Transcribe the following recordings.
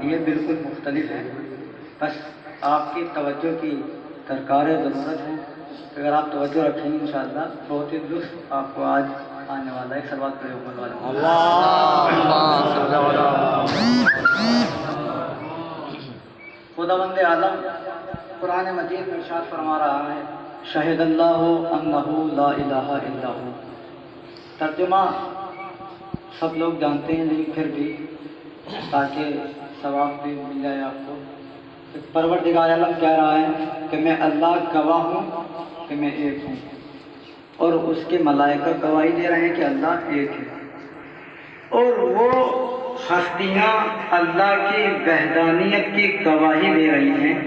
یہ بالکل مختلف ہے. بس آپ کی توجہ کی درکار ہے، ضرورت ہے. اگر آپ توجہ رکھیں گے انشاءاللہ بہت ہی لطف آپ کو آج آنے والا ہے. ایک صلوات پڑھیں اوپر والے. خداوند عالم قرآن مجید میں ارشاد فرما رہا ہے شہد اللہ انہ لا الہ الا ہو. ترجمہ سب لوگ جانتے ہیں لیکن پھر بھی تاکہ ثواب بھی مل جائے آپ کو. پروردگار عالم کہہ رہا ہے کہ میں اللہ گواہ ہوں کہ میں ایک ہوں، اور اس کے ملائکہ گواہی دے رہے ہیں کہ اللہ ایک ہے. اور وہ ہستیاں اللہ کی وحدانیت کی گواہی دے رہی ہیں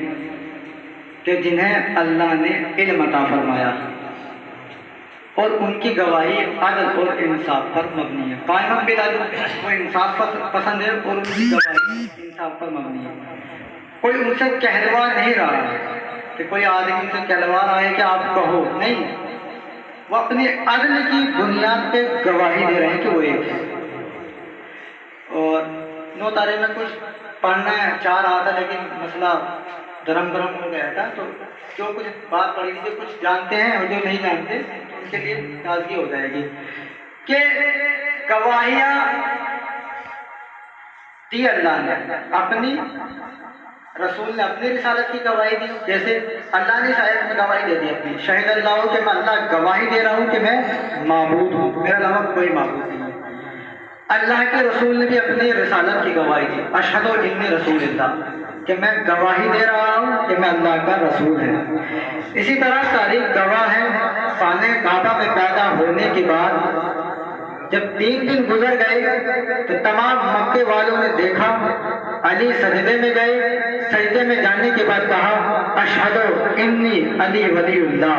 کہ جنہیں اللہ نے علم عطا فرمایا، اور ان کی گواہی عدل اور انصاف پر مبنی ہے. قائم بالعدل، وہ انصاف پسند ہے اور ان کی گواہی انصاف پر مبنی ہے. کوئی ان سے کہلوا نہیں رہا ہے کہ کوئی آدمی ان سے کہلوا رہا ہے کہ آپ کہو، نہیں، وہ اپنی عدل کی بنیاد پہ گواہی دے رہے ہیں کہ وہ ایک ہے. اور 9 تاریخ میں کچھ پڑھنا چاہ رہا تھا لیکن مسئلہ درم برم ہو گیا تھا، تو جو کچھ بات پڑھی تھی جو کچھ جانتے ہیں اور جو نہیں جانتے ان کے لیے تازگی ہو جائے گی کہ گواہیاں دی اللہ نے، اپنی رسول نے اپنی رسالت کی گواہی دی. جیسے اللہ نے شاید میں گواہی دے دی اپنی، شہید اللہ ہو کہ میں اللہ گواہی دے رہا ہوں کہ میں معبود ہوں، میرا علاوہ کوئی معبود نہیں ہے. اللہ کے رسول نے بھی اپنی رسالت کی گواہی دی، اشہد انی رسول اللہ، کہ میں گواہی دے رہا ہوں کہ میں اللہ کا رسول ہوں. اسی طرح تاریخ گواہ ہے. خانہ کعبہ میں پیدا ہونے کے بعد جب 3 دن گزر گئے تو تمام مکے والوں نے دیکھا. علی سجدے میں گئے، سجدے میں جانے کے بعد کہا اشہد انی علی ولی اللہ،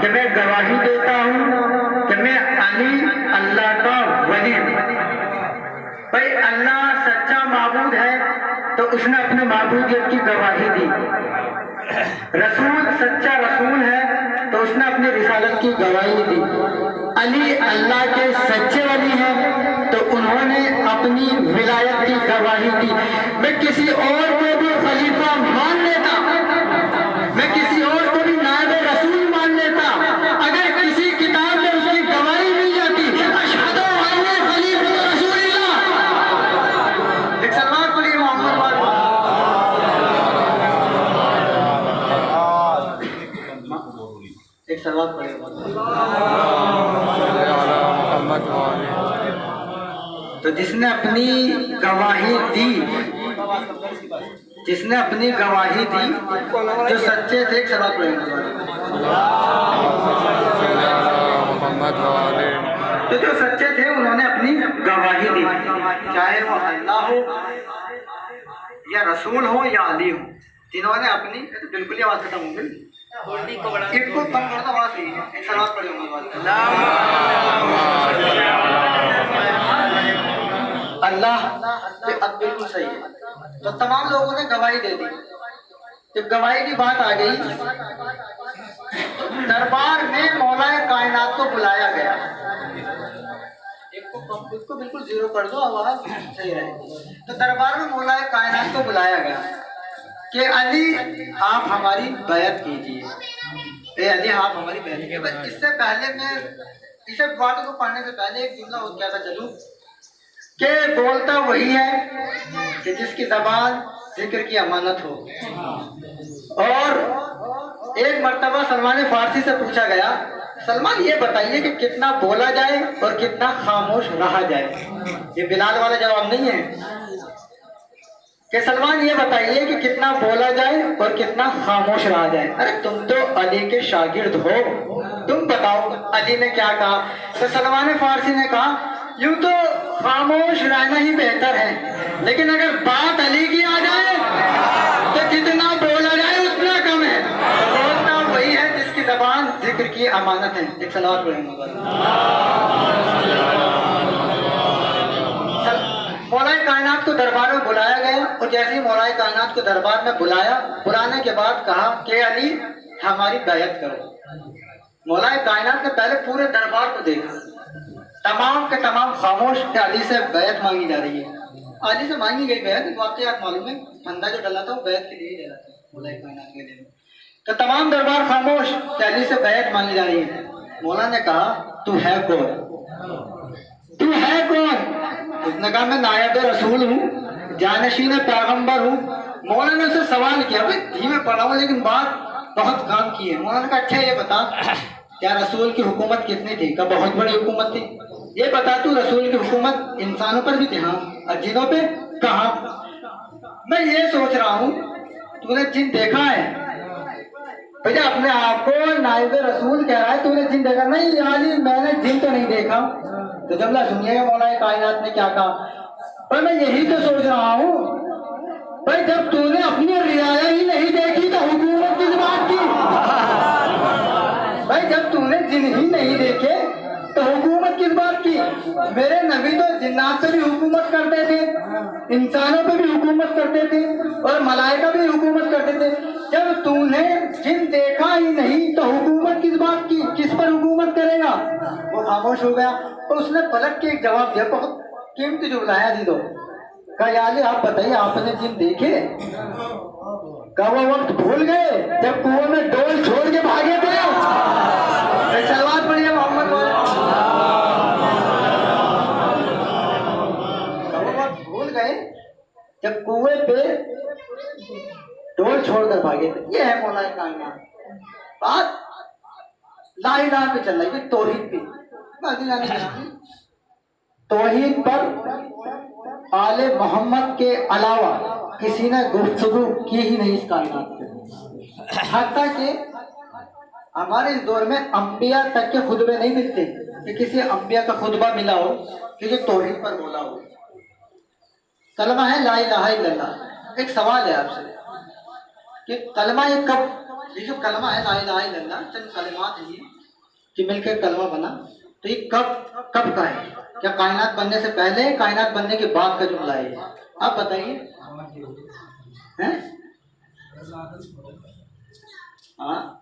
کہ میں گواہی دیتا ہوں کہ میں علی اللہ کا ولی ہوں. بھائی اللہ سچا معبود ہے تو اس نے اپنے معبودیت کی گواہی دی. رسول سچا رسول ہے تو اس نے اپنی رسالت کی گواہی دی. علی اللہ کے سچے ولی ہیں تو انہوں نے اپنی ولایت کی گواہی دی. میں کسی اور کو بھی خلیفہ مان لیتا، میں کسی اور کو بھی نائب رسول مان لیتا، اگر کسی کتاب میں اس کی گواہی مل جاتی اشہد ان خلیفۃ رسول اللہ. ایک سلمان کو لیے محمد والے ایک سلوات پڑھے. تو جس نے اپنی گواہی دی، جس نے اپنی گواہی دی جو سچے تھے، ایک سلوات پڑھے. تو جو سچے تھے انہوں نے اپنی گواہی دی، چاہے وہ اللہ ہو یا رسول ہو یا علی ہو، جنہوں نے اپنی بالکل ہی آواز ختم ہو گئی. ایک کو کم کرتا آواز صحیح ہے. ایک سلوات پڑھے اللہ. اب بالکل صحیح ہے. تو تمام لوگوں نے گواہی دے دی. جب گواہی کی بات آ گئی دربار میں مولا کائنات کو بلایا گیا. اس کو بالکل زیرو کر دو، آواز صحیح رہے. تو دربار میں مولا کائنات کو بلایا گیا کہ علی آپ ہماری بیعت کیجیے. اے علی آپ ہماری بیعت کیجیے. اس سے پہلے میں اسے بات کو پڑھنے سے پہلے ایک جملہ ہو کیا تھا چلوں کہ بولتا وہی ہے کہ جس کی زبان ذکر کی امانت ہو. اور ایک مرتبہ سلمان فارسی سے پوچھا گیا سلمان یہ بتائیے کہ کتنا بولا جائے اور کتنا خاموش رہا جائے. یہ بلال والا جواب نہیں ہے کہ سلمان یہ بتائیے کہ کتنا بولا جائے اور کتنا خاموش رہا جائے. ارے تم تو علی کے شاگرد ہو، تم بتاؤ علی نے کیا کہا. تو سلمان فارسی نے کہا یوں تو خاموش رہنا ہی بہتر ہے، لیکن اگر بات علی کی آ جائے تو جتنا بولا جائے اتنا کم ہے. بولنا وہی ہے جس کی زبان ذکر کی امانت ہے. ایک صلوات پڑھیں گے. مولا کائنات کو دربار میں بلایا گیا اور جیسے ہی مولا کائنات کو دربار میں بلانے کے بعد کہا کہ علی ہماری بیعت کرو. مولا کائنات نے پہلے پورے دربار کو دیکھا، تمام کے تمام خاموش کہ علی سے بیعت مانگی جا رہی ہے. علی سے مانگی گئی بیعت، واقعات معلوم ہے، بندہ جو ڈلا تھا وہ بیعت کے لیے ہی ڈلا تھا، مولا کائنات کے لیے۔ تو تمام دربار خاموش کہ علی سے بیعت مانگی جا رہی ہے۔ مولا نے کہا تو ہے کون؟ تو ہے کون؟ اس نے کہا میں نائب رسول ہوں، جانشین پیغمبر ہوں۔ مولا نے اسے سوال کیا، بھائی دھیمے پڑھا ہوں لیکن بات بہت کام کی ہے۔ مولا نے کہا اچھا یہ بتا کیا رسول کی حکومت کتنی تھی؟ کہ بہت بڑی حکومت تھی۔ یہ بتا تو رسول کی حکومت انسانوں پر بھی تھی؟ ہاں۔ اور جنوں پہ؟ کہاں؟ میں یہ سوچ رہا ہوں تو نے جن دیکھا ہے؟ بھیا اپنے آپ کو نائب رسول کہہ رہا ہے تو نے جن دیکھا؟ نہیں علی میں نے جن تو نہیں دیکھا۔ تو جملہ سنیے گا مولا کائنات نے کیا کہا، پر میں یہی تو سوچ رہا ہوں بھائی جب تو نے اپنی رعایا ہی نہیں دیکھی تو حکومت کس بات کی؟ بھائی جب تم نے جن ہی نہیں دیکھے تو حکومت کس بات کی؟ میرے نبی تو جنات پہ بھی حکومت کرتے تھے، انسانوں پہ بھی حکومت کرتے تھے، اور ملائکہ بھی حکومت کرتے تھے۔ جب تم نے جن دیکھا ہی نہیں تو حکومت کس بات کی؟ کس پر حکومت کرے گا؟ وہ خاموش ہو گیا۔ تو اس نے پلٹ کے ایک جواب دیا، بہت قیمتی جو بلایا جی دو، کہا یا علی آپ بتائیے آپ نے جن دیکھے؟ کہا وہ وقت بھول گئے جب کنویں میں ڈول چھوڑ کے بھاگے تھے۔ سلوات پڑھیے محمد والے۔ کہا وہ وقت بھول گئے جب کنویں پہ ڈول چھوڑ کر بھاگے تھے۔ یہ ہے مولا کائنات۔ بات لا الہ پہ چل رہی ہے، توحید پہ۔ توحید پر آل محمد کے علاوہ کسی نے گفتگو کی ہی نہیں اس کائنات پہ۔ حتیٰ کہ ہمارے اس دور میں انبیاء تک کے خطبے نہیں ملتے کہ کسی انبیاء کا خطبہ ملا ہو کہ جو توحید پر بولا ہو۔ کلمہ ہے لا الہ الا اللہ۔ ایک سوال ہے آپ سے کہ کلمہ یہ کب، یہ جو کلمہ ہے لا الہ الا اللہ چند کلمات ہیں کہ مل کے کلمہ بنا، تو یہ کب کا ہے؟ کیا کائنات بننے سے پہلے، کائنات بننے کے بعد کا جملہ ہے؟ آپ بتائیے۔ ہاں،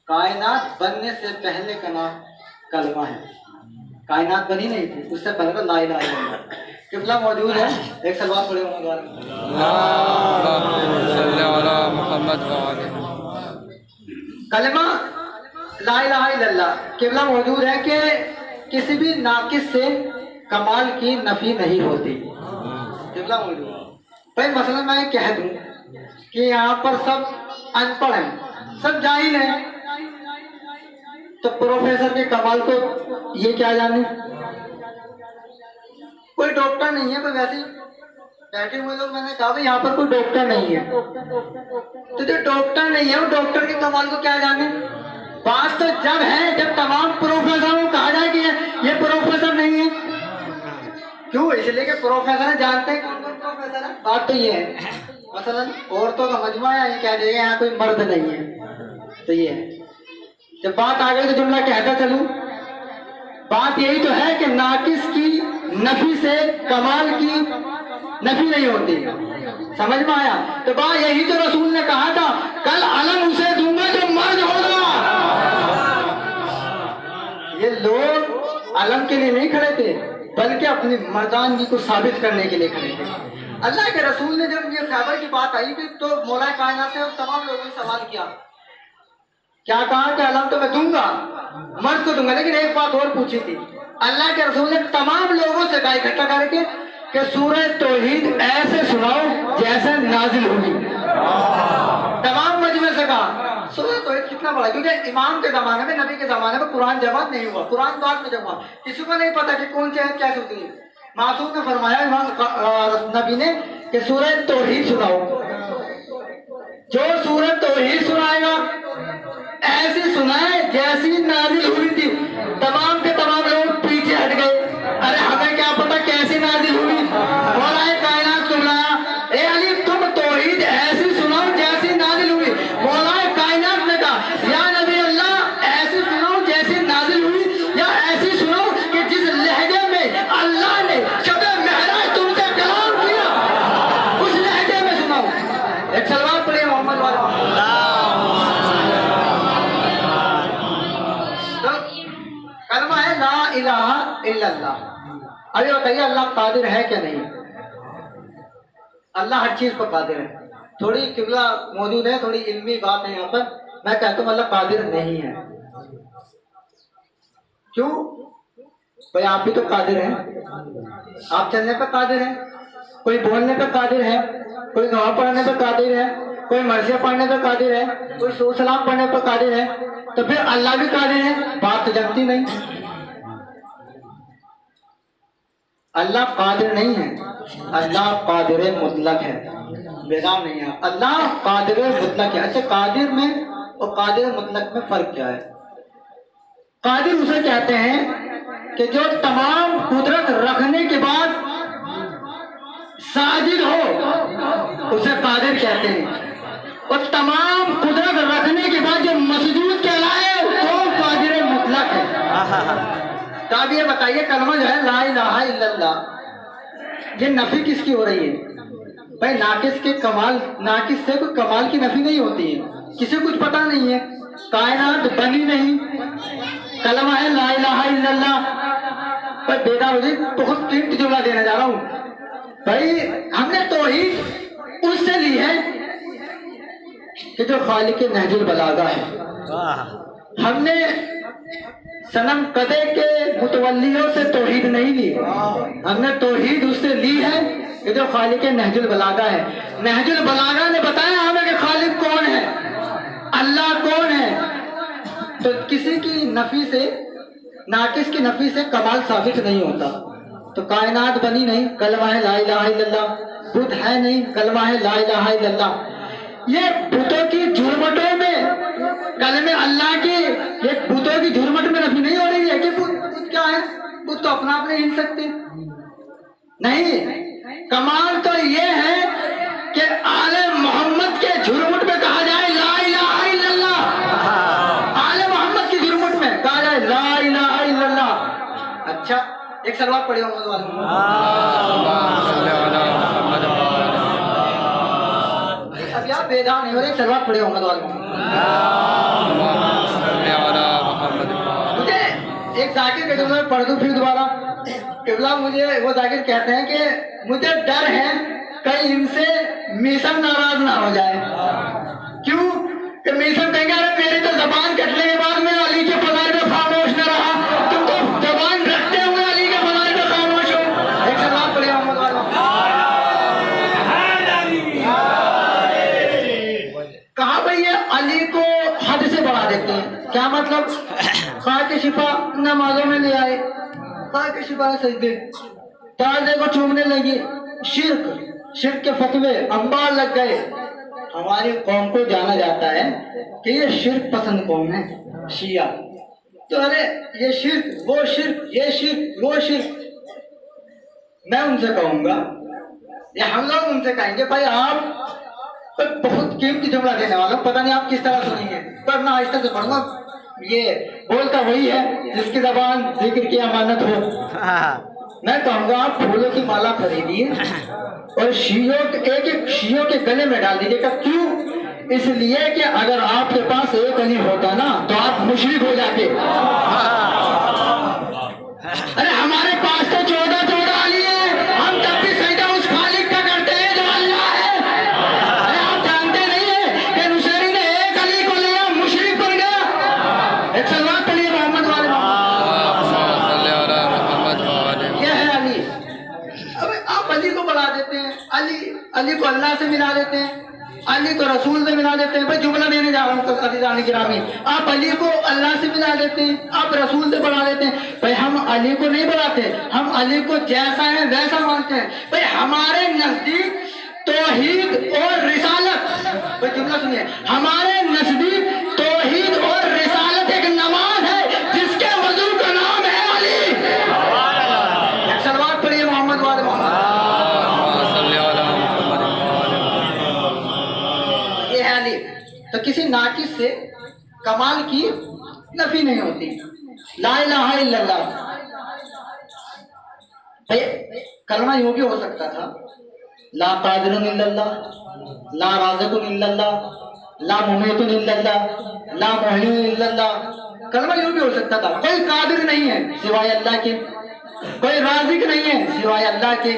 کائنات بننے سے پہلے کا نام کلمہ ہے۔ کائنات بنی نہیں تھی، اس سے پہلے لا الہ الا اللہ۔ قبلہ موجود ہے، ایک سلوات پڑھے محمد۔ کلمہ لا الہ الا اللہ قبلہ موجود ہے کہ کسی بھی ناقص سے کمال کی نفی نہیں ہوتی۔ قبلہ موجود ہے۔ بھائی مثلا میں کہہ دوں کہ یہاں پر سب ان پڑھ ہیں، سب جاہل ہیں، تو پروفیسر کے کمال کو یہ کیا جانے؟ کوئی ڈاکٹر نہیں ہے، کوئی ویسے بیٹھے ہوئے لوگ، میں نے کہا یہاں پر کوئی ڈاکٹر نہیں ہے، تو جو ڈاکٹر نہیں ہے وہ ڈاکٹر کے کمال کو کیا جانے؟ بات تو جب ہے جب تمام پروفیسروں کو کہا جائے کہ یہ پروفیسر نہیں ہے۔ کیوں؟ اس لیے کہ پروفیسر جانتے ہیں کون کون پروفیسر ہے۔ بات تو یہ ہے مثلا عورتوں کا مجموعہ ہے، یہ کہہ دے گا یہاں کوئی مرد نہیں ہے، تو یہ ہے۔ جب بات آ گئی تو جملہ کہتا چلوں، بات یہی تو ہے کہ ناقص کی نفی سے کمال کی نفی نہیں ہوتی۔ سمجھ میں آیا؟ تو بات یہی تو رسول نے کہا تھا کل علم اسے دوں گا جو مرد ہوگا۔ یہ لوگ علم کے لیے نہیں کھڑے تھے بلکہ اپنی مردانگی کو ثابت کرنے کے لیے کھڑے تھے۔ اللہ کے رسول نے جب یہ خیبر کی بات آئی کہ تو مولا کائنات سے تمام لوگوں نے سوال کیا، کیا کہا کہ علم تو میں دوں گا، مرد کو دوں گا، لیکن ایک بات اور پوچھی تھی۔ اللہ کے رسول نے تمام لوگوں سے کہا اکٹھا کر کے کہ سورہ توحید ایسے سناؤ جیسے نازل ہوئی۔ تمام مجمع سے کہا سورہ توحید کتنا بڑا، کیونکہ امام کے زمانے میں، نبی کے زمانے میں قرآن جمع نہیں ہوا، قرآن بعد میں جمع ہوا، کسی کو نہیں پتا کہ کون سی آیت کیسے ہوتی ہے۔ معصوم نے فرمایا امام نبی نے کہ سورہ توحید سناؤ، جو سورہ توحید سنائے گا ایسی سنائے جیسی نازل ہوئی تھی۔ تمام کے تمام لوگ پیچھے ہٹ گئے، ارے ہمیں کیا پتا کیسی نازل ہوئی۔ مولا کائنات کو بلایا، اے علی تم توحید ایسی سناؤ جیسی نازل ہوئی۔ مولا کائنات نے کہا یا نبی اللہ ایسی سناؤ جیسی نازل ہوئی، یا ایسی سناؤ کہ جس لہجے میں اللہ نے شب معراج تم سے کلام کیا اس لہجے میں سناؤ۔ ایک سلوات پڑھیے محمد والا۔ کلمہ ہے لا الہ الا اللہ۔ ابھی بتائیے اللہ قادر ہے کہ نہیں؟ اللہ ہر چیز پر قادر ہے. تھوڑی قبلہ موجود ہے, تھوڑی علمی بات ہے یہاں پر. میں کہتا ہوں اللہ قادر نہیں ہے. کیوں؟ بھائی آپ بھی تو قادر ہیں. آپ چلنے پہ قادر ہیں, کوئی بولنے پہ قادر ہے, کوئی نماز پڑھنے پہ قادر ہے, کوئی مرثیہ پڑھنے پہ قادر ہے, کوئی سو سلام پڑھنے پہ قادر ہے. تو پھر اللہ بھی قادر ہے. بات تو جمتی نہیں. اللہ قادر نہیں ہے, اللہ قادر مطلق ہے. بیدار نہیں ہے. اللہ قادر مطلق ہے. اچھا قادر میں اور قادر مطلق میں فرق کیا ہے؟ قادر اسے کہتے ہیں کہ جو تمام قدرت رکھنے کے بعد ساجد ہو, اسے قادر کہتے ہیں. اور تمام قدرت رکھنے کے بعد جو مسجود کہلائے وہ قادر مطلق ہے. تو اب یہ بتائیے کلمہ جو ہے لا الہ الا اللہ, یہ نفی کس کی ہو رہی ہے؟ بھائی ناقص کے کمال, ناقص سے کوئی کمال کی نفی نہیں ہوتی ہے. کسی کچھ پتہ نہیں ہے, کائنات بنی نہیں, کلمہ ہے لا الہ الا اللہ. پر بیدار ہو جی, بہت قیمتی جملہ دینے جا رہا ہوں. بھائی ہم نے توحید اس سے لی ہے کہ جو خالق نہج البلاغہ ہے. ہم نے صنم قدے کے متولیوں سے توحید نہیں لی, ہم نے توحید اس سے لی ہے کہ جو خالق نہج البلاغہ ہے. نہج البلاغہ نے بتایا ہمیں کہ خالق کون ہے, اللہ کون ہے. تو کسی کی نفی سے, ناقص کی نفی سے کمال ثابت نہیں ہوتا. تو کائنات بنی نہیں, کلمہ ہے لا الہ الا اللہ. بت ہے نہیں, کلمہ ہے لا الہ الا اللہ. یہ بتوں کی جھرمٹوں میں کلمہ اللہ کی, یہ بتوں کی جھرمٹ میں نفی نہیں ہو رہی ہے کہ بت کیا ہے. بت تو اپنا آپ نہیں ہل سکتے. نہیں, کمال تو یہ ہے کہ آل محمد کے جھرمٹ میں کہا جائے لا الہ الا اللہ. آل محمد کی جھرمٹ میں کہا جائے لا الہ الا اللہ. اچھا ایک سلوات پڑھی محمد والے. اب آپ بیدار نہیں ہو رہے, ایک سلوات پڑھی محمد والے. مجھے ایک ذاکر کے جملے پڑھ دوں پھر دوبارہ. قبلہ مجھے وہ ذاکر کہتے ہیں کہ مجھے ڈر ہے کہیں ان سے میثم ناراض نہ ہو جائے. کیوں کہ میثم کہیں گے ارے میری تو زبان کٹنے کے بعد میں علی کے فضائل پہ خاموش نہ رہا, تم تو زبان رکھتے ہوئے علی کے فضائل پہ خاموش ہو. ایک سلام پڑھیے محمد والا. کہا بھئی یہ علی کو حد سے بڑھا دیتے ہیں. کیا مطلب؟ خواہ کے شفا نمازوں میں لے آئے, خواہ کے شفا سجدے, تازے کو چومنے لگے. شرک کے فتوے انبار لگ گئے. ہماری قوم کو جانا جاتا ہے کہ یہ شرک پسند قوم ہے, شیعہ. تو ارے یہ شرک, وہ شرک, یہ شرک, وہ شرک. میں ان سے کہوں گا, یا ہم لوگ ان سے کہیں گے بھائی آپ بہت قیمتی جملہ دینے والا, پتہ نہیں آپ کس طرح سنیں گے, پر میں آہستہ سے پڑھوں گا. یہ بولتا وہی ہے جس کی زبان ذکر کی امانت ہو. میں کہوں گا آپ پھولوں کی مالا خریدیے اور شیعوں کے گلے میں ڈال دیجیے. کیوں؟ اس لیے کہ اگر آپ کے پاس ایک علی ہوتا نا تو آپ مشرک ہو جاتے. ارے ہمارے پاس تو 14 علی ہے, ہم تب بھی سجدہ اس خالق کا کرتے ہیں جو اللہ ہے. ارے آپ جانتے نہیں ہیں کہ نصیری نے ایک علی کو لیا, مشرک بن گیا. ایک سلوات پڑھیے محمد والے. یہ ہے علی. اب آپ علی کو بڑھا دیتے ہیں, علی کو اللہ سے ملا دیتے ہیں, علی کو رسول سے ملا دیتے ہیں. بھائی جملہ دینے جا رہا ہوں عزیزان گرامی, آپ علی کو اللہ سے ملا دیتے ہیں, آپ رسول سے بڑھا دیتے ہیں. بھائی ہم علی کو نہیں بڑھاتے, ہم علی کو جیسا ہے ویسا مانتے ہیں. بھائی ہمارے نزدیک توحید اور رسالت, بھائی جملہ سنیے, ہمارے نزدیک توحید اور رسالت ایک نماز ہے جس کے وضو کا نام ہے علی. ایک سلوات پڑھیے محمد والے محمد. یہ ہے علی. تو کسی ناقص سے کمال کی نفی نہیں ہوتی. لا الہ الا اللہ. کلمہ یوں بھی ہو سکتا تھا لا قادر الا اللہ, لا رازق الا اللہ, لا ممیت الا اللہ, لا محی الا اللہ. کلمہ یوں بھی ہو سکتا تھا کوئی قادر نہیں ہے سوائے اللہ کے, کوئی رازق نہیں ہے سوائے اللہ کے,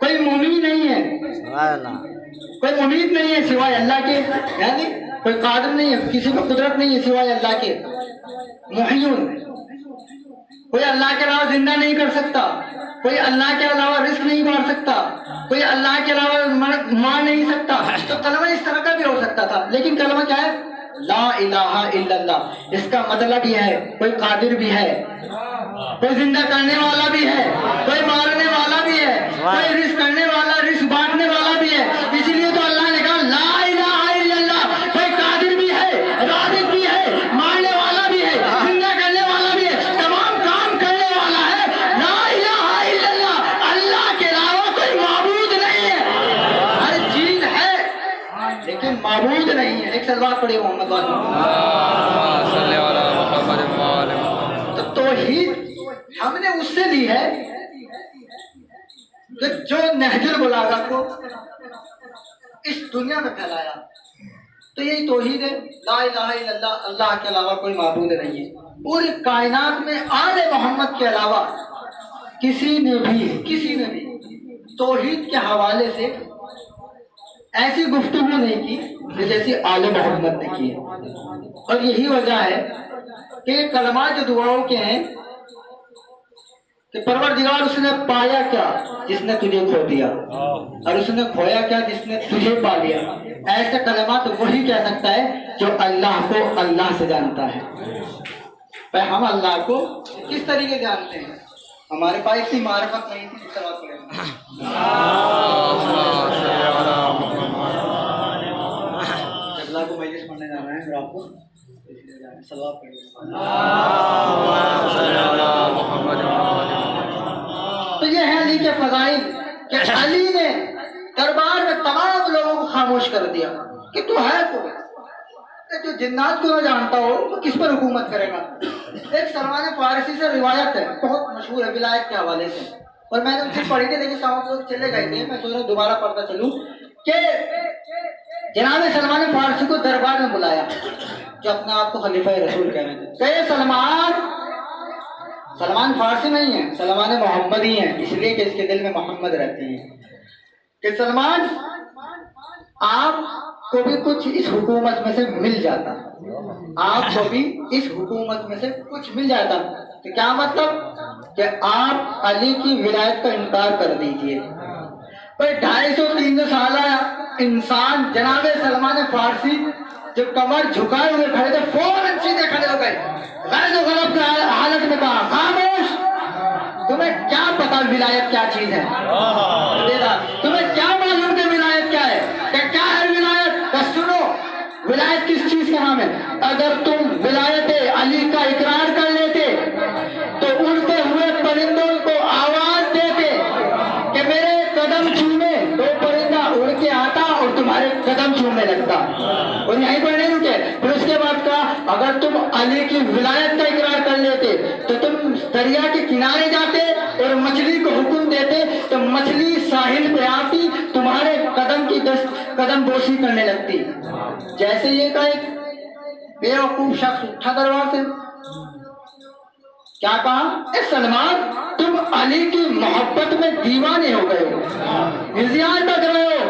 کوئی مومن نہیں ہے، کوئی امید نہیں ہے سوائے اللہ کے، یعنی کوئی قادر نہیں ہے، کسی کو قدرت نہیں ہے سوائے اللہ کے، محیون، کوئی اللہ کے علاوہ زندہ نہیں کر سکتا، کوئی اللہ کے علاوہ رزق نہیں مار سکتا، کوئی اللہ کے علاوہ مار نہیں سکتا. تو کلمہ اس طرح کا بھی ہو سکتا تھا، لیکن کلمہ کیا ہے؟ لا الہ الا اللہ. اس کا مطلب یہ ہے کوئی قادر بھی ہے، کوئی زندہ کرنے والا بھی ہے، کوئی مارنے والا بھی ہے، کوئی رزق کرنے والا، رزق بانٹنے والا بھی ہے. اسی لیے تو اللہ نے کہا لا الہ الا اللہ. کوئی قادر بھی ہے، رازق بھی ہے، مارنے والا بھی ہے، زندہ کرنے والا بھی ہے، تمام کام کرنے والا ہے. لا الہ الا اللہ. اللہ کے علاوہ کوئی معبود نہیں ہے. ہر چیز ہے لیکن معبود نہیں ہے. ایک سلوات پڑھی محمد والی. صلی علی محمد وآل محمد. تو توحید ہم نے اس سے لی ہے کہ جو نہج البلاغہ کو اس دنیا میں پھیلایا. تو یہی توحید ہے، لا الہ الا اللہ. اللہ کے علاوہ کوئی معبود نہیں ہے. پوری کائنات میں آل محمد کے علاوہ کسی نے بھی توحید کے حوالے سے ایسی گفتگو نہیں کی جیسی آل محمد نے کی ہے. اور یہی وجہ ہے کہ یہ کلمات جو دعاؤں کے ہیں کہ پروردگار اس نے پایا کیا جس نے تجھے کھو دیا، اور اس نے کھویا کیا جس نے تجھے پا لیا. ایسے کلمات وہی کہہ سکتا ہے جو اللہ کو اللہ سے جانتا ہے. پر ہم اللہ کو کس طریقے جانتے ہیں؟ ہمارے پاس اتنی معرفت نہیں تھی. اس طرح پڑھیں اللہ کو مجلس پڑھنے جانا ہے اور آپ کو سلوات پڑھیں. تو یہ ہے علی کے فضائل کہ علی نے دربار میں تمام لوگوں کو خاموش کر دیا کہ تو ہے کون؟ جو جنات کو نہ جانتا ہو وہ کس پر حکومت کرے گا. ایک سلمان فارسی سے روایت ہے، بہت مشہور ہے ولایت کے حوالے سے، اور میں نے ان سے پڑھی تھی لیکن تمام لوگ چلے گئے تھے. میں سوچ رہا ہوں دوبارہ پڑھتا چلوں کہ جناب سلمان فارسی کو دربار میں بلایا جو اپنے آپ کو خلیفہ رسول کہہ رہے تھے. کہ سلمان فارسی نہیں ہے، سلمان محمد ہی ہیں، اس لیے کہ اس کے دل میں محمد رہتے ہیں. کہ سلمان آپ کو بھی کچھ اس حکومت میں سے مل جاتا، آپ کو بھی اس حکومت میں سے کچھ مل جاتا. تو کیا مطلب کہ آپ علی کی ولایت کا انکار کر دیجئے. کوئی 250-300 سالہ انسان جناب سلمان فارسی جب کمر جھکائے ہوئے کھڑے تھے فوراً سیدھے کھڑے ہو گئے، غیر و غلط حالت میں کہا خاموش، تمہیں کیا پتا ولایت کیا چیز ہے؟ تمہیں کیا معلوم کہ ولایت کیا ہے؟ کہ کیا ہے ولایت؟ کہ سنو ولایت کس چیز کا نام ہے. اگر تم ولایت علی کا اقرار کر لیتے تو اڑتے ہوئے پرندوں کو آواز دیتے کہ میرے قدم چومے، تو پرندہ اڑ کے آتا اور تمہارے قدم چومنے لگتا. اور یہیں پر نہیں رکے، پھر اس کے بعد کہا اگر تم علی کی ولایت کا اقرار کر لیتے تو تم دریا کے کنارے جاتے اور مچھلی کو حکم دیتے تو مچھلی ساحل پہ آتی، تمہارے قدم کی قدم بوسی کرنے لگتی. جیسے یہ کا ایک بے وقوف شخص اٹھا دربار سے، کیا کہا؟ اے سلمان تم علی کی محبت میں دیوانے ہو گئے ہو، ہذیان بک رہے ہو.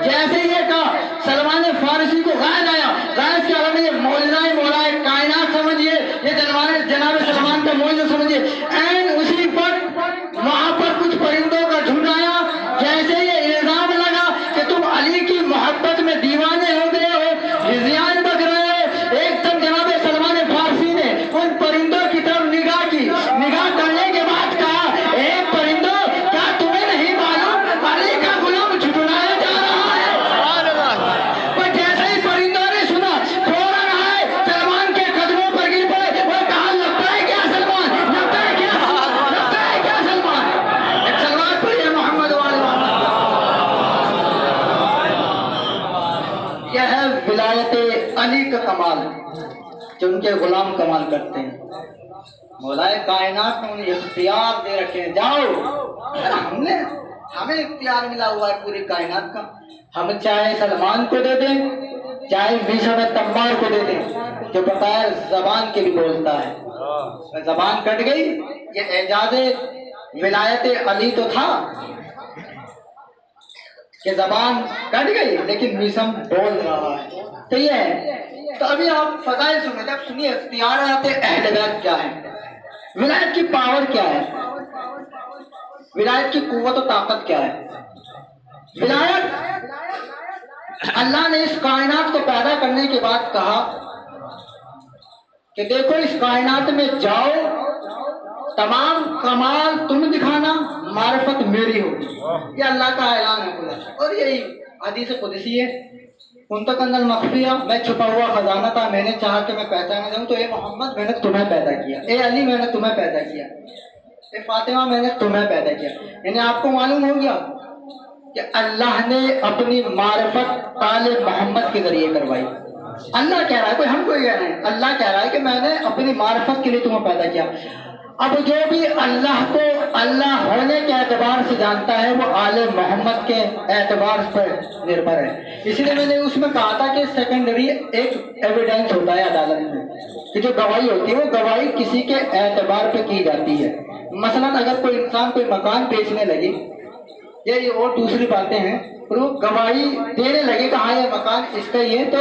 جیسے یہ کہا سلمان فارسی کو غائب آیا، غائب کے عالم یہ مولا کائنات سمجھیے، یہ جناب سلمان کا معجزہ سمجھیے. این اسی پر وہاں پر کچھ پرندوں کا جھنڈ آیا، جیسے یہ الزام لگا کہ تم علی کی محبت میں دیوانے ہو گئے ہو، ہذیان بک رہے ہو. ایک دم جناب سلمان فارسی نے ان پرندوں کی طرف نگاہ کی، نگاہ کرنے کے بعد کہا اے پرندوں کیا تمہیں نہیں معلوم علی کا غلام جھٹلایا جا رہا ہے؟ پر جیسے ہی پرندوں نے سنا فوراً آئے سلمان کے قدموں پر گر پڑے، وہ کہا لگتا ہے کیا سلمان، لگتا ہے کیا سلمان. ایک سلوات پڑھیے محمد والے محمد. یہ ہے ولایت علی کا کمال جو ان کے غلام کمال کرتے ہیں. مولا کائنات نے انہیں اختیار دے رکھے ہیں، جاؤ. ہمیں اختیار ملا ہوا ہے پوری کائنات کا. ہم چاہے سلمان کو دے دیں، چاہے میشا تمار کو دے دیں جو بغیر زبان کے بھی بولتا ہے. زبان کٹ گئی، یہ اعجاز ولایت علی تو تھا کہ زبان کٹ گئی لیکن میسم بول رہا ہے. تو یہ ہے. تو ابھی آپ فضائل سنیں تھے. اب سنیے اختیارات اہل بیت کیا ہے, ولایت کی پاور کیا ہے, ولایت کی قوت و طاقت کیا ہے. ولایت اللہ نے اس کائنات کو پیدا کرنے کے بعد کہا کہ دیکھو اس کائنات میں جاؤ, تمام کمال تم دکھانا, معرفت میری ہوگی. یہ اللہ کا اعلان ہے پورا. اور یہی حدیث قدسی ہے, کنت کنز المخفیہ, میں چھپا ہوا خزانہ تھا, میں نے چاہا کہ میں پہچانا جاؤں. تو اے محمد میں نے تمہیں پیدا کیا, اے علی میں نے تمہیں پیدا کیا, اے فاطمہ میں نے تمہیں پیدا کیا. یعنی آپ کو معلوم ہو گیا کہ اللہ نے اپنی معرفت آل محمد کے ذریعے کروائی. اللہ کہہ رہا ہے, کوئی ہم کوئی کہہ رہے ہیں, اللہ کہہ رہا ہے کہ میں نے اپنی معرفت کے لیے تمہیں پیدا کیا. اب جو بھی اللہ کو اللہ ہونے کے اعتبار سے جانتا ہے وہ آل محمد کے اعتبار پر نربھر ہے. اسی لیے میں نے اس میں کہا تھا کہ سیکنڈری ایک ایویڈنس ہوتا ہے عدالت میں, کہ جو گواہی ہوتی ہے وہ گواہی کسی کے اعتبار پہ کی جاتی ہے. مثلا اگر کوئی انسان کوئی مکان بیچنے لگے, یہ اور دوسری باتیں ہیں, اور وہ گواہی دینے لگے کہ ہاں یہ مکان اس کا ہی ہے, تو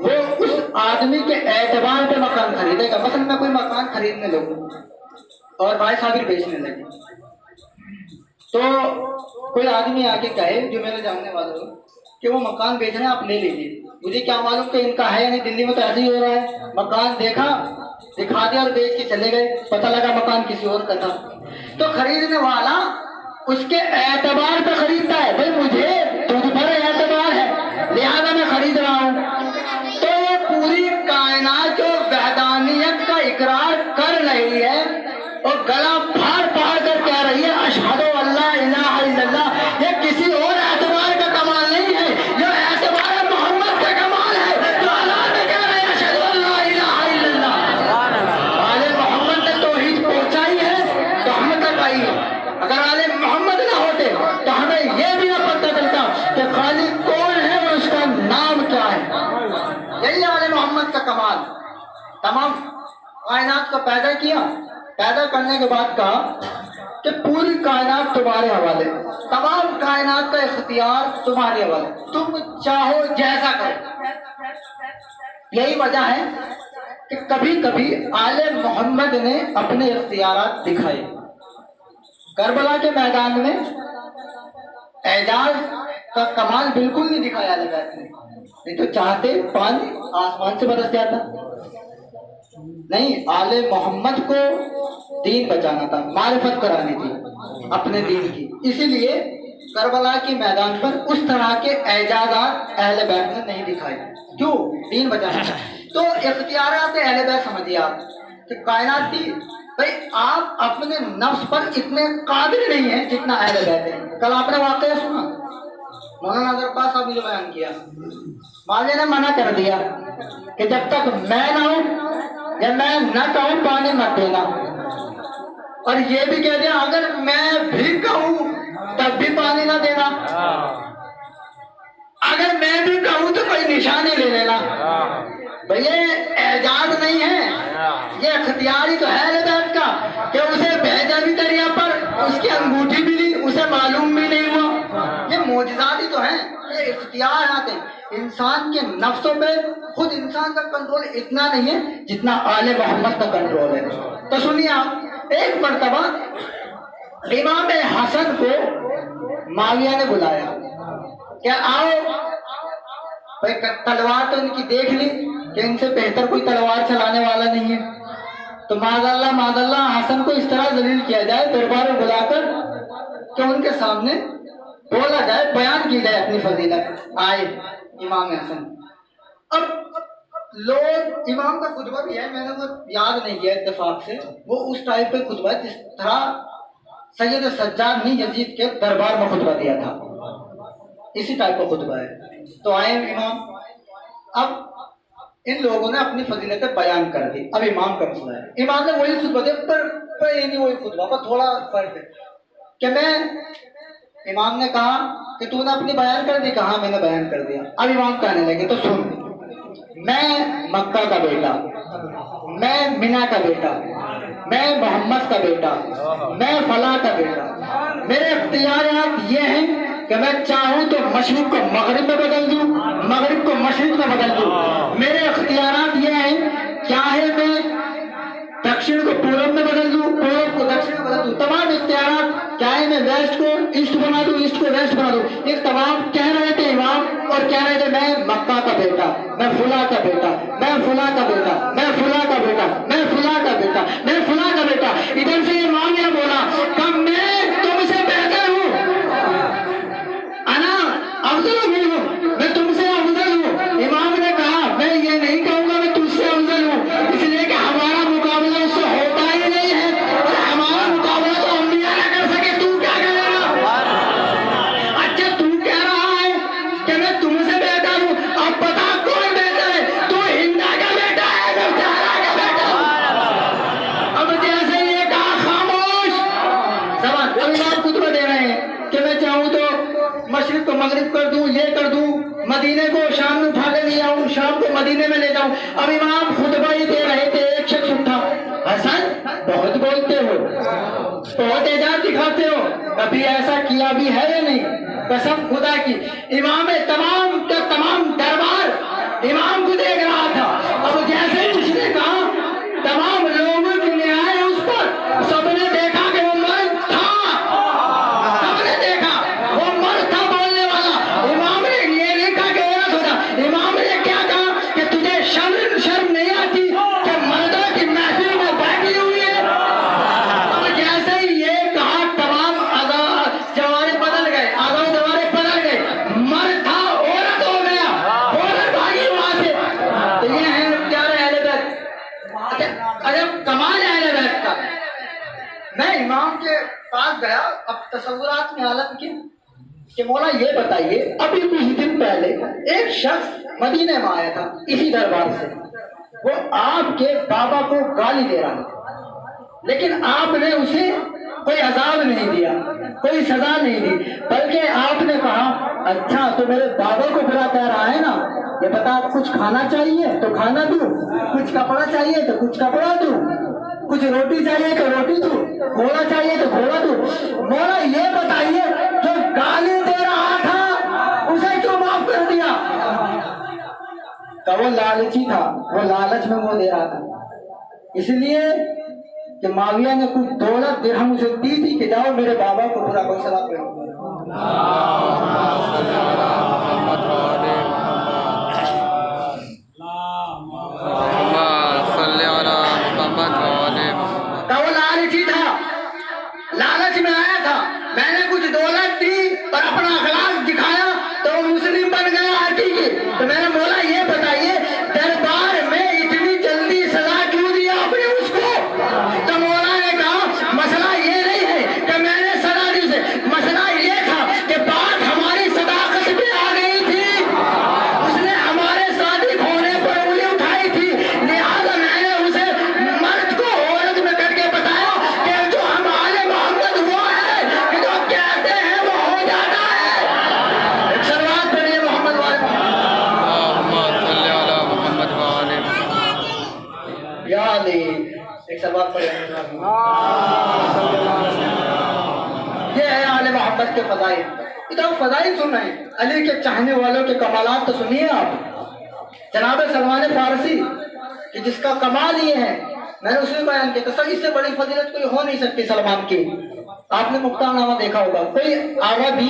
وہ اس آدمی کے اعتبار پہ مکان خریدے گا. مثلا میں کوئی مکان خریدنے لگوں اور بھائی صابر بیچنے لگے, تو کوئی آدمی آ کے کہے جو میرے جاننے والے ہو کہ وہ مکان بیچ رہے ہیں, آپ لے لیجیے. مجھے کیا معلوم کہ ان کا ہے یا نہیں, دلی میں تو ایسے ہی ہو رہا ہے, مکان دیکھا دکھا دیا اور بیچ کے چلے گئے, پتہ لگا مکان کسی اور کا تھا. تو خریدنے والا اس کے اعتبار پہ خریدتا ہے, بھائی مجھے تجھ پر اعتبار ہے لہذا میں خرید رہا ہوں. تو یہ پوری کائنات جو وحدانیت کا اقرار کر رہی ہے اور گلا پھاڑ پھاڑ کر کہہ رہی ہے اشہد اللہ الہ الا اللہ, یہ کسی اور اعتبار کا کمال نہیں ہے, یہ اعتبار محمد کا کمال ہے. جو اللہ نے کہہ رہے ہیں اشہد اللہ الہ الا اللہ, آل محمد نے توحید پہنچائی ہے تو ہم تک آئی ہے. اگر آل محمد نہ ہوتے تو ہمیں یہ بھی نہ پتہ چلتا کہ خالق کون ہے اور اس کا نام کیا ہے. یہی آل محمد کا کمال. تمام کائنات کو پیدا کیا, پیدا کرنے کے بعد کہا کہ پوری کائنات تمہارے حوالے, تمام کائنات کا اختیار تمہارے حوالے, تم چاہو جیسا کرو. یہی وجہ ہے کہ کبھی کبھی آل محمد نے اپنے اختیارات دکھائے. کربلا کے میدان میں اعجاز کا کمال بالکل نہیں دکھایا آل بیت نے, نہیں تو چاہتے پانی آسمان سے برس جاتا. نہیں, آل محمد کو دین بچانا تھا, معرفت کرانی تھی اپنے دین کی. اسی لیے کربلا کے میدان پر اس طرح کے اعجازات اہل بیت نے نہیں دکھائے. کیوں؟ دین بچانا تھا. تو اختیارات اہل بیت سمجھیے آپ کہ کائنات کی, بھائی آپ اپنے نفس پر اتنے قادر نہیں ہیں جتنا اہل بیت ہے. کل آپ نے واقعہ سنا, مولانا نظر پاس صاحب نے جو بیان کیا, مالے نے منع کر دیا کہ جب تک میں نہ ہوں یا میں نہ کہوں پانی مت دینا, اور یہ بھی کہہ دیا اگر میں بھی کہوں تب بھی پانی نہ دینا, اگر میں بھی کہوں تو کوئی نشانی لے لینا. بھئی یہ اعجاز نہیں ہے, یہ اختیار ہی تو ہے اہل بیت کا کہ اسے بھیجا بھی دریا پر, اس کی انگوٹھی بھی لی, اسے معلوم بھی نہیں ہوا. یہ معجزات ہی تو ہیں, یہ اختیار آتے ہیں. انسان کے نفسوں پہ خود انسان کا کنٹرول اتنا نہیں ہے جتنا آل محمد کا کنٹرول ہے. تو سنیے آپ, ایک مرتبہ امام حسن کو معاویہ نے بلایا کہ آؤ, بھائی تلوار تو ان کی دیکھ لی کہ ان سے بہتر کوئی تلوار چلانے والا نہیں ہے, تو معاذ اللہ حسن کو اس طرح ذلیل کیا جائے دربار میں بلا کر کہ ان کے سامنے بولا جائے, بیان کی جائے اپنی فضیلت. آئے امام حسن. اب لوگ, امام کا خطبہ بھی ہے, میں نے وہ یاد نہیں کیا اتفاق سے, وہ اس ٹائپ پہ خطبہ ہے جس طرح سید سجاد نے یزید کے دربار میں خطبہ دیا تھا, اسی ٹائپ کا خطبہ ہے. تو آئے امام, اب ان لوگوں نے اپنی فضیلتیں بیان کر دی. اب امام کا مسئلہ ہے, امام نے وہی خطبہ دیا پر یہ نہیں وہی خطبہ, پر تھوڑا فرق ہے کہ میں, امام نے کہا کہ تو نے اپنی بیان کر دی, کہا میں نے بیان کر دیا. اب امام کہنے لگے تو سن, میں مکہ کا بیٹا, میں مینا کا بیٹا, میں محمد کا بیٹا, میں فلاں کا بیٹا, میرے اختیارات یہ ہیں کہ میں چاہوں تو مشرق کو مغرب میں بدل دوں، مغرب کو مشرق میں بدل دوں. میرے اختیارات یہ ہیں، چاہے میں دکشن کو پورب میں بدل دوں، پورب کو دکشن میں بدل دوں. تمام اختیارات، چاہے میں ویسٹ کو ایسٹ بنا دوں، ایسٹ کو ویسٹ بنا دوں. یہ تمام کہہ رہے تھے امام، اور کہہ رہے تھے میں مکہ کا بیٹا، میں فلاں کا بیٹا، میں فلاں کا بیٹا، میں فلاں کا بیٹا، میں فلاں کا بیٹا، میں فلاں کا بیٹا. ادھر سے امام نے بولا کہ میں تم سے بہتر ہوں، انا افضل منہم، میں تم سے افضل ہوں. امام نے کہا میں یہ نہیں کہوں گا میں تم سے افضل ہوں، اس لیے کہ ہمارا مقابلہ اس سے ہوتا ہی نہیں ہے، اور ہمارا مقابلہ تو انبیاء نہ کر سکے، تو کیا کرے گا؟ اچھا تو کہہ رہا ہے کہ میں تم سے بہتر ہوں، اب بتا کون بہتر ہے؟ تو ہندا کا بیٹا ہے، میں زہرا کا بیٹا ہوں. اب جیسے یہ کہا خاموش زبان. اب امام خطبہ دے رہے ہیں کہ میں چاہوں تو مشرق کو مغرب کر دوں، یہ کر دوں، مدینے کو شام میں اٹھا کے لے آؤں، شام کو مدینے میں لے جاؤں. اب امام خطبہ ہی دے رہے تھے، ایک شخص اٹھا، حسن بہت بولتے ہو، بہت اعجاز دکھاتے ہو، کبھی ایسا کیا بھی ہے یا نہیں؟ قسم خدا کی. امام تمام کا تمام دربار امام کو دیکھ رہا تھا. اب جیسے ہی اس نے کہا تمام لوگوں کی نگاہیں اس پر، سب نے دیکھا کہ وہ مرد تھا، سب نے دیکھا وہ مرد تھا بولنے والا. امام نے یہ نہیں کہا کہ عورت ہوتا، امام نے کیا کہا کہ تجھے شرم نہیں آتی کہ مردوں کی محفل میں بیٹھی ہوئی ہے؟ اب جیسے ہی یہ کہا تمام جوارے بدل گئے، آزاد جوارے بدل گئے. مرد تھا عورت ہو گیا، عورت بھاگی وہاں سے. تو یہ ہے پیارے اہل بیت. اچھا کمال ہے اہل بیت کا. میں امام کے پاس گیا، اب تصورات میں عالم کی کہ مولا یہ بتائیے ابھی کچھ دن پہلے ایک شخص مدینے میں آیا تھا اسی دربار سے، وہ آپ کے بابا کو گالی دے رہا تھا، لیکن آپ نے اسے کوئی عذاب نہیں دیا، کوئی سزا نہیں دی، بلکہ آپ نے کہا اچھا تو میرے بابا کو برا کہہ رہا ہے نا، یہ بتا آپ کچھ کھانا چاہیے تو کھانا دوں، کچھ کپڑا چاہیے تو کچھ کپڑا دوں، کچھ روٹی چاہیے تو روٹی دوں، گھوڑا چاہیے تو گھوڑا دوں. مولا یہ بتائیے جو گالی دے رہا تھا اسے کیوں معاف کر دیا؟ کہ وہ لالچی تھا، وہ لالچ میں وہ دے رہا تھا، اس لیے کہ معاویہ نے کچھ دولت درہم اسے دی تھی کہ جاؤ میرے بابا کو برا کوئی سزا کرو. وہ لالچی تھا، لالچ میں آیا تھا، میں نے کچھ دولت دی اور اپنا اخلاق دکھایا تو وہ مسلم بن گیا آٹی کی. تو میں نے بولا یہ بتائیے دربار میں اتنی جلدی سزا کیوں دیا آپ نے اس کو؟ تو مولا نے کہا مسئلہ یہ نہیں ہے کہ میں نے سزا دی اسے، مسئلہ یہ تھا کہ بات ہماری صداقت پہ آ گئی تھی، اس نے ہمارے صادق ہونے پر انگلی اٹھائی تھی، لہٰذا میں نے اسے مرد کو عورت میں کر کے بتایا کہ جو ہم آل محمد وہ ہے کہ جو کہتے ہیں وہ ہو جاتا ہے. ایک سلوات پڑھیے محمد والے یا علی، ایک سلوات پڑھیے. یہ ہے آل محمد کے فضائل. ادھر فضائل سن رہے ہیں، علی کے چاہنے والوں کے کمالات تو سنیے آپ. جناب سلمان فارسی کہ جس کا کمال یہ ہے، میں نے اس میں بیان کیا کہ اس سے بڑی فضیلت کوئی ہو نہیں سکتی سلمان کی. آپ نے مختار نامہ دیکھا ہوگا، کوئی عربی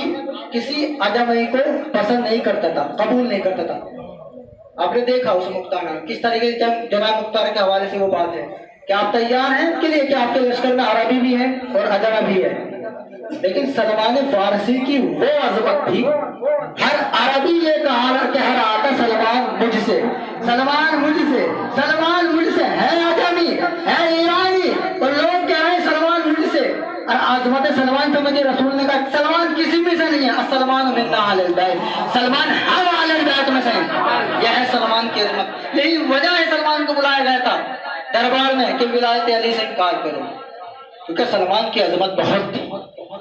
کسی اجمی کو پسند نہیں کرتا تھا، قبول نہیں کرتا تھا. آپ نے دیکھا اس مختار نامہ کس طریقے سے جناب مختار کے حوالے سے وہ بات ہے کہ آپ تیار ہیں اس کے لیے کہ آپ کے لشکر میں عربی بھی ہے اور اجمی بھی ہے. لیکن سلمان فارسی کی وہ عظمت تھی، ہر عربی یہ کہہ رہا تھا سلمان مجھ سے، سلمان مجھ سے، سلمان مجھ سے، ہے اجمی ہے ایرانی، اور لوگ کہہ رہے ہیں سلمان مجھ سے. اور عظمت سلمان سمجھے رسول نے کہا سلمان کسی میں سے نہیں ہے، سلمان منا اہل البیت، سلمان ہر اہل البیت میں سے ہے. یہ ہے سلمان کی عظمت. یہی وجہ ہے سلمان کو بلایا گیا تھا دربار میں کہ ولایت علی سے انکار کرو، کیونکہ سلمان کی عظمت بہت تھی.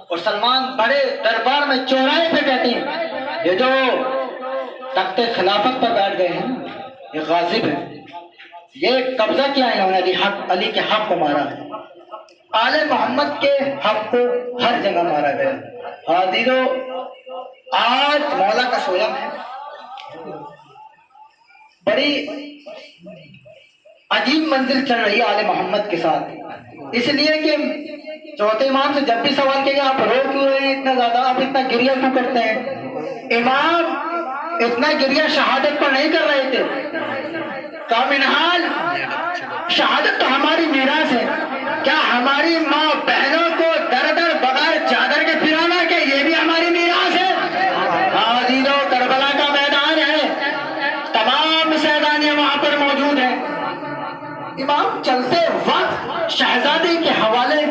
اور سلمان بڑے دربار میں چوراہے پہ کہتے ہیں یہ جو تخت خلافت پر بیٹھ گئے ہیں یہ غاصب ہے، یہ قبضہ کیا ہے انہوں نے علی کے حق کو مارا ہے. آل محمد کے حق کو ہر جگہ مارا گیا. عزیزو آج مولا کا سویم ہے, بڑی عجیب منزل چل رہی ہے آل محمد کے ساتھ, اس لیے کہ چوتھے امام سے جب بھی سوال کیا آپ رو کیوں رہے ہیں اتنا زیادہ, آپ اتنا گریہ کیوں کرتے ہیں؟ امام اتنا گریہ شہادت پر نہیں کر رہے تھے. کا منحال شہادت تو ہماری میراث ہے, کیا ہماری ماں بہنوں کو در در بغیر چادر کے پھرانا کہ یہ بھی ہماری میراث ہے؟ عزیزو کربلا کا میدان ہے, تمام سیدانیاں وہاں پر موجود ہیں. امام چلتے وقت شہزادی کے حوالے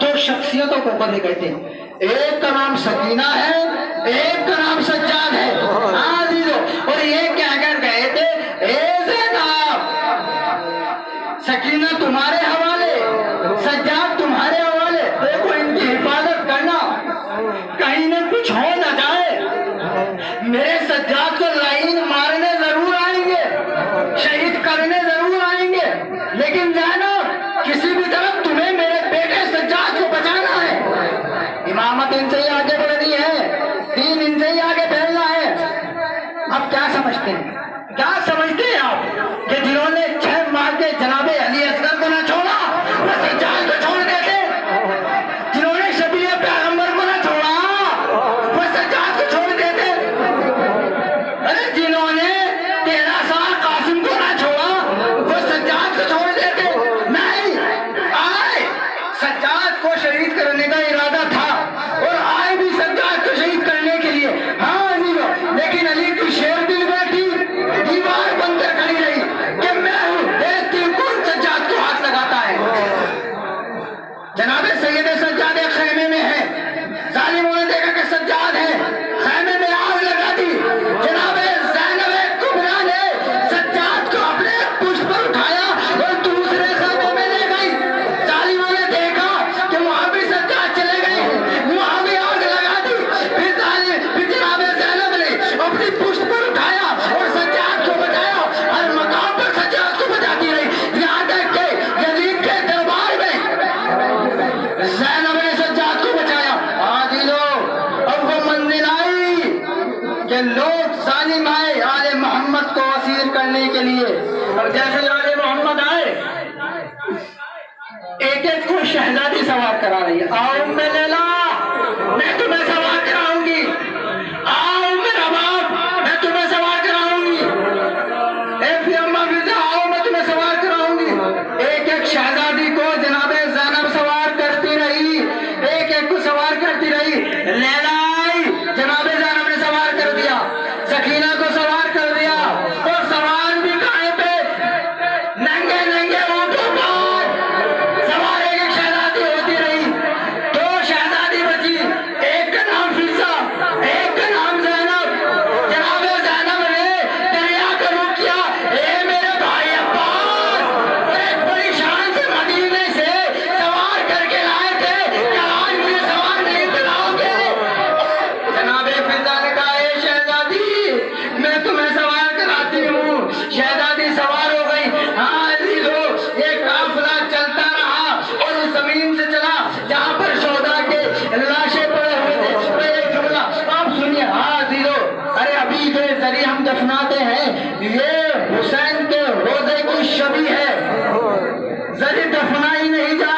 دو شخصیتوں کو بندے کہتے ہیں, ایک کا نام سکینہ ہے, ایک کا نام سجاد ہے. عزیزو اور یہ کیا کر گئے تھے, اے زینب سکینہ تمہارے حوالے, سجاد تمہارے حوالے, دیکھو ان کی حفاظت کرنا کہیں نہ کچھ ہو نہ جائے. میرے سجاد کو لائن مارنے ضرور آئیں گے, شہید کرنے ضرور آئیں گے, لیکن زینب کسی بھی طرف تمہیں میرے بیٹے سجاد کو بچانا ہے. امامت ان سے ہی آگے بڑھنی ہے, دین ان سے ہی آگے پھیلنا ہے. اب کیا سمجھتے ہیں, کیا سمجھتے ہیں آپ کہ جنہوں نے 6 ماہ کے جناب علی اصغر کو نہ چھوڑا وہ سجاد کو چھوڑ دیتے, جنہوں نے شبیہ پیغمبر کو نہ چھوڑا وہ سجاد کو چھوڑ دیتے, ارے جنہوں نے 13 سال قاسم کو نہ چھوڑا وہ سجاد کو چھوڑ دیتے. نہیں, آئے سجاد کو شہید کرنے کا ارادہ تھا اور آئے بھی سجاد کو شہید کرنے کے لیے. ہاں لیکن علی کی شیر دل بیٹھی دیوار بن کر کھڑی رہی کہ میں ہوں, دیکھتی ہوں کون سجاد کو ہاتھ لگاتا ہے. جناب سید سجاد ایک خیمے میں ہے, ظالموں نے دیکھا کہ سجاد ہے, خیمے میں آگ لگا دی. جناب زینب کبریٰ نے سجاد کو اپنے پشت پر اٹھایا اور دوسرے خیمے میں لے گئی. ظالموں نے دیکھا کہ وہاں بھی سجاد چلے گئے, وہاں بھی آگ لگا دی. پھر جناب زینب نے اپنی پشت پر اٹھایا اور سجاد کو بچایا. ہر مقام پر سجاد کو بچاتی رہی, یہاں تک کہ یزید کے دربار میں زینب نے سجاد کو بچایا. عزیزو اب وہ منزل آئی کہ لوگ ظالم آئے آل محمد کو اسیر کرنے کے لیے, اور جیسے آل محمد آئے ایک ایک کو شہزادی سوار کرا رہی ہے. آؤ میں لیلا, میں تمہیں سوار کراؤں گی, آؤ میرا باپ میں تمہیں سوار کراؤں گی, اے فی اما فضا آؤ میں تمہیں سوار کراؤں گی. ایک ایک شہزادی کو جناب زینب سوار کرتی رہی, ایک ایک کو سوار کرتی رہی. لیلا آئی, جناب زینب نے سوار کر دیا, سکینہ کو سوار کر دیا, اور سوار بھی کہیں پہ ننگے ننگے اونٹوں پر سوار ایک ایک شہزادی ہوتی رہی. 2 شہزادی بچی, ایک کا نام فضا, ایک کا نام زینب. جناب زینب نے دریا کا رخ کیا, اے میرے بھائی عباس ایک بڑی شان سے مدینے سے سوار کر کے لائے تھے, کیا آج مجھے سوار نہیں کراؤ گے؟ جناب فضا نے کہا, اے شہزادی میں تمہیں سوار کراتی ہوں. شہزادی سوار ہو گئی. ہاں عزیزو یہ قافلہ چلتا رہا اور اس زمین سے چلا جہاں پر شہداء کے لاشیں پڑے ہوئے تھے. تو ایک جملہ آپ سنیے. ہاں عزیزو, ارے ابھی جو ذریعے ہم دفناتے ہیں یہ حسین کے روزے کی شبیہ ہے, ذریعے دفنائی نہیں جا